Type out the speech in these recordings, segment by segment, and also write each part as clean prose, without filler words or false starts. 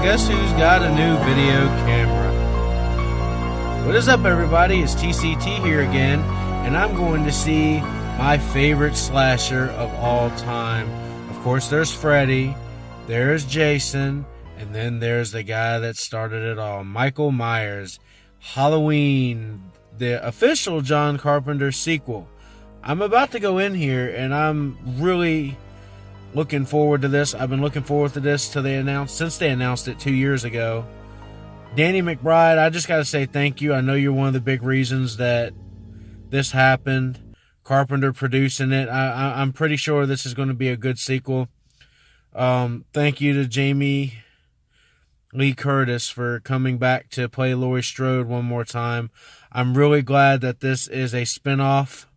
guess who's got a new video camera? What is up, everybody? It's TCT here again, and I'm going to see my favorite slasher of all time. Of course, there's Freddy, there's Jason, and then there's the guy that started it all, Michael Myers. Halloween, the official John Carpenter sequel. I'm about to go in here, and I'm really looking forward to this. I've been looking forward to this since they announced it 2 years ago. Danny McBride, I just got to say thank you. I know you're one of the big reasons that this happened. Carpenter producing it. I'm pretty sure this is going to be a good sequel. Thank you to Jamie Lee Curtis for coming back to play Laurie Strode one more time. I'm really glad that this is a spinoff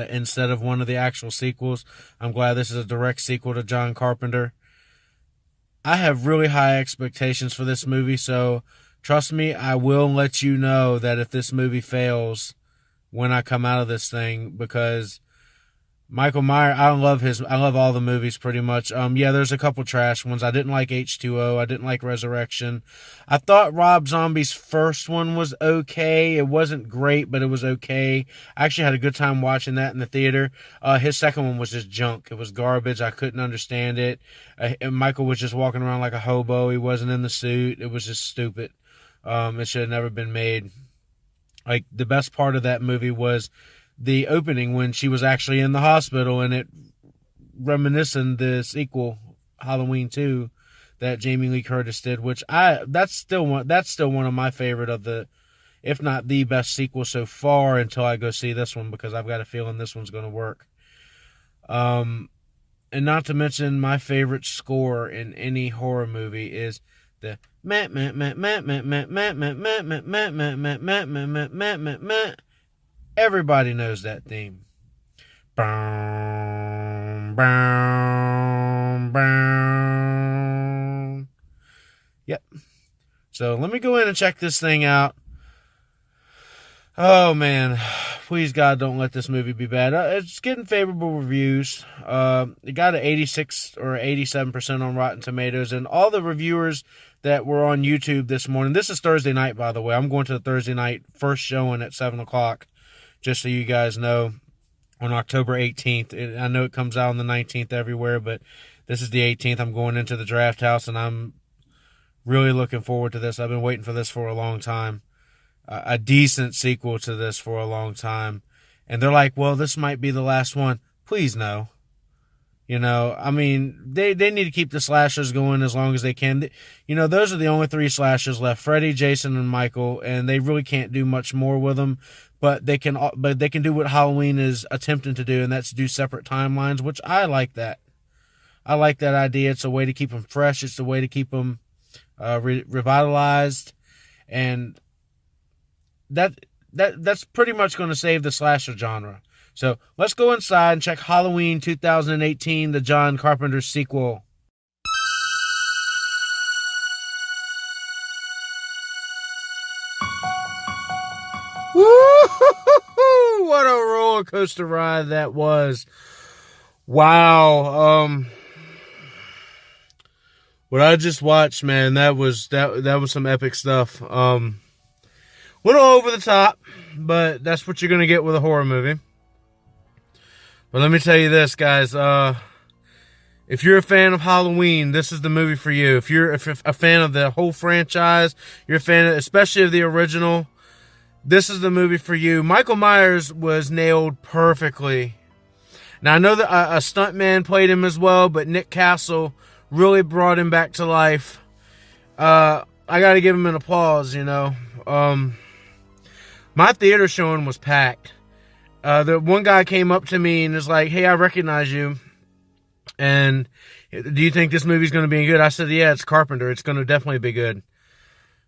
instead of one of the actual sequels. I'm glad this is a direct sequel to John Carpenter. I have really high expectations for this movie, so trust me, I will let you know that if this movie fails when I come out of this thing, because Michael Myers, I love all the movies pretty much. Yeah, there's a couple trash ones. I didn't like H2O. I didn't like Resurrection. I thought Rob Zombie's first one was okay. It wasn't great, but it was okay. I actually had a good time watching that in the theater. His second one was just junk. It was garbage. I couldn't understand it. Michael was just walking around like a hobo. He wasn't in the suit. It was just stupid. It should have never been made. Like, the best part of that movie was the opening when she was actually in the hospital, and it reminiscent the sequel Halloween 2 that Jamie Lee Curtis did, which that's still one of my favorite of the, if not the best sequel so far, until I go see this one, because I've got a feeling this one's going to work. And not to mention, my favorite score in any horror movie is the everybody knows that theme. Boom, boom, boom. Yep. So let me go in and check this thing out. Oh, man. Please, God, don't let this movie be bad. It's getting favorable reviews. It got an 86 or 87% on Rotten Tomatoes. And all the reviewers that were on YouTube this morning. This is Thursday night, by the way. I'm going to the Thursday night first showing at 7 o'clock. Just so you guys know, on October 18th. I know it comes out on the 19th everywhere, but this is the 18th. I'm going into the Draft House, and I'm really looking forward to this. I've been waiting for this for a long time. A decent sequel to this for a long time. And they're like, well, this might be the last one. Please, no. You know, I mean, they need to keep the slashers going as long as they can. You know, those are the only three slashers left: Freddy, Jason, and Michael, and they really can't do much more with them. But they can do what Halloween is attempting to do, and that's do separate timelines, which I like that. I like that idea. It's a way to keep them fresh. It's a way to keep them revitalized, and that's pretty much going to save the slasher genre. So let's go inside and check Halloween 2018, the John Carpenter sequel. Woo! What a roller coaster ride that was. Wow. What I just watched, man, that was some epic stuff. Little over the top, but that's what you're going to get with a horror movie. But let me tell you this, guys. If you're a fan of Halloween, this is the movie for you. If you're a fan of the whole franchise, you're a fan, especially of the original, this is the movie for you. Michael Myers was nailed perfectly. Now, I know that a stuntman played him as well, but Nick Castle really brought him back to life. I got to give him an applause, you know. My theater showing was packed. The one guy came up to me and was like, hey, I recognize you. And do you think this movie's going to be good? I said, yeah, it's Carpenter. It's going to definitely be good.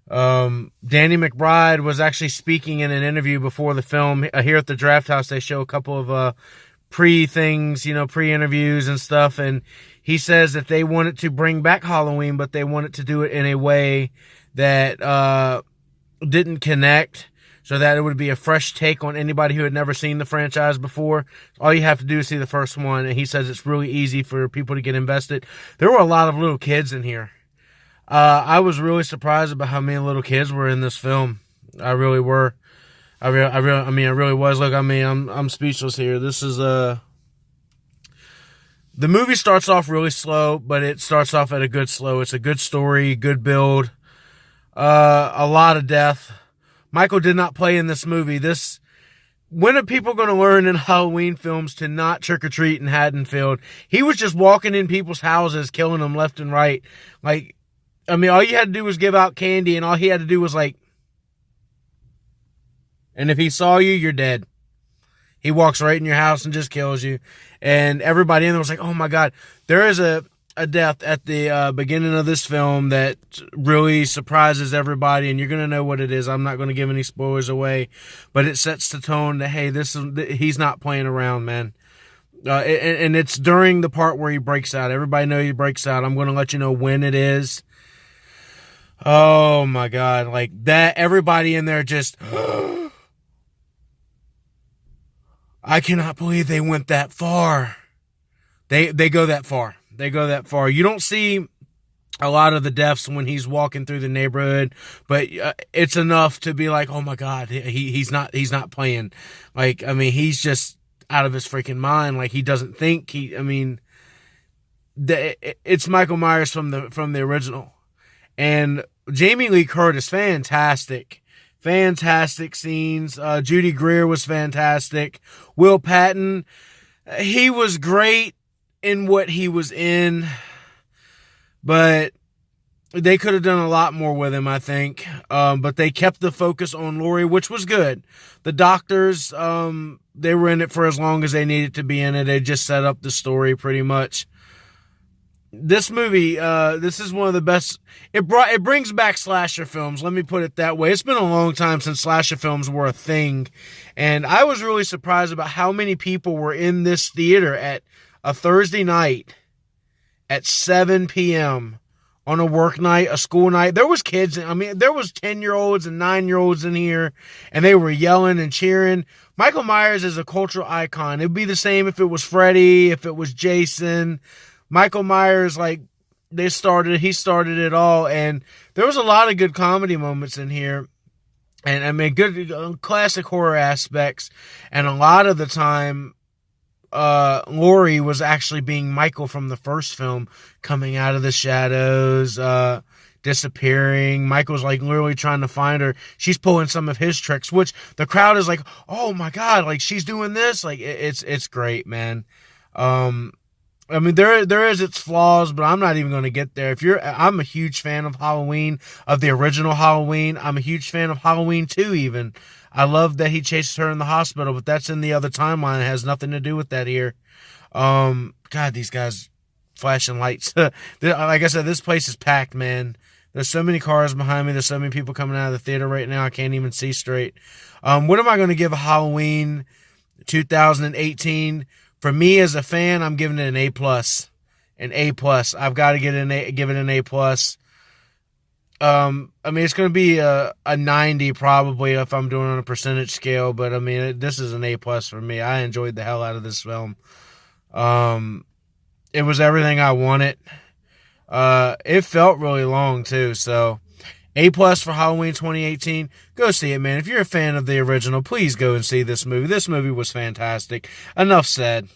Danny McBride was actually speaking in an interview before the film. Here at the Draft House, they show a couple of pre-things, you know, pre-interviews and stuff. And he says that they wanted to bring back Halloween, but they wanted to do it in a way that didn't connect, so that it would be a fresh take on anybody who had never seen the franchise before. All you have to do is see the first one, and he says it's really easy for people to get invested. There were a lot of little kids in here. I was really surprised about how many little kids were in this film. I really were. I really was. Look, I'm speechless here. This is the movie starts off really slow, but it starts off at a good slow. It's a good story, good build, a lot of death. Michael did not play in this movie. When are people going to learn in Halloween films to not trick-or-treat in Haddonfield? He was just walking in people's houses, killing them left and right. Like, I mean, all you had to do was give out candy, and all he had to do was like, and if he saw you, you're dead. He walks right in your house and just kills you. And everybody in there was like, oh my God. There is a death at the beginning of this film that really surprises everybody, and you're going to know what it is. I'm not going to give any spoilers away, but it sets the tone that, hey, he's not playing around, man. And it's during the part where he breaks out. Everybody knows he breaks out. I'm going to let you know when it is. Oh my God. Like that, everybody in there just... I cannot believe they went that far. They go that far. They go that far. You don't see a lot of the deaths when he's walking through the neighborhood, but it's enough to be like, oh my God, he's not playing. Like, I mean, he's just out of his freaking mind. Like, he doesn't think it's Michael Myers from the original. And Jamie Lee Curtis, fantastic. Fantastic scenes. Judy Greer was fantastic. Will Patton, he was great in what he was in, but they could have done a lot more with him, I think. But they kept the focus on Laurie, which was good. The doctors, they were in it for as long as they needed to be in it. They just set up the story pretty much. This movie, this is one of the best. It brings back slasher films. Let me put it that way. It's been a long time since slasher films were a thing, and I was really surprised about how many people were in this theater at a Thursday night at 7 p.m. on a work night, a school night. There was kids. I mean, there was 10-year-olds and 9-year-olds in here, and they were yelling and cheering. Michael Myers is a cultural icon. It would be the same if it was Freddy, if it was Jason. Michael Myers, like, he started it all, and there was a lot of good comedy moments in here, and I mean, good classic horror aspects, and a lot of the time, Laurie was actually being Michael from the first film, coming out of the shadows, disappearing. Michael's like literally trying to find her. She's pulling some of his tricks, which the crowd is like, oh my God, like she's doing this. Like it's great, man. I mean, there is its flaws, but I'm not even going to get there. I'm a huge fan of Halloween, of the original Halloween. I'm a huge fan of Halloween 2 even. I love that he chases her in the hospital, but that's in the other timeline. It has nothing to do with that here. God, these guys flashing lights. Like I said, this place is packed, man. There's so many cars behind me. There's so many people coming out of the theater right now. I can't even see straight. What am I going to give Halloween 2018? For me as a fan, I'm giving it an A+. An A+. I've got to give it an A+. I mean, it's going to be a 90 probably if I'm doing it on a percentage scale, but I mean, this is an A+ for me. I enjoyed the hell out of this film. It was everything I wanted. It felt really long too, so A+ for Halloween 2018. Go see it, man. If you're a fan of the original, please go and see this movie. This movie was fantastic. Enough said.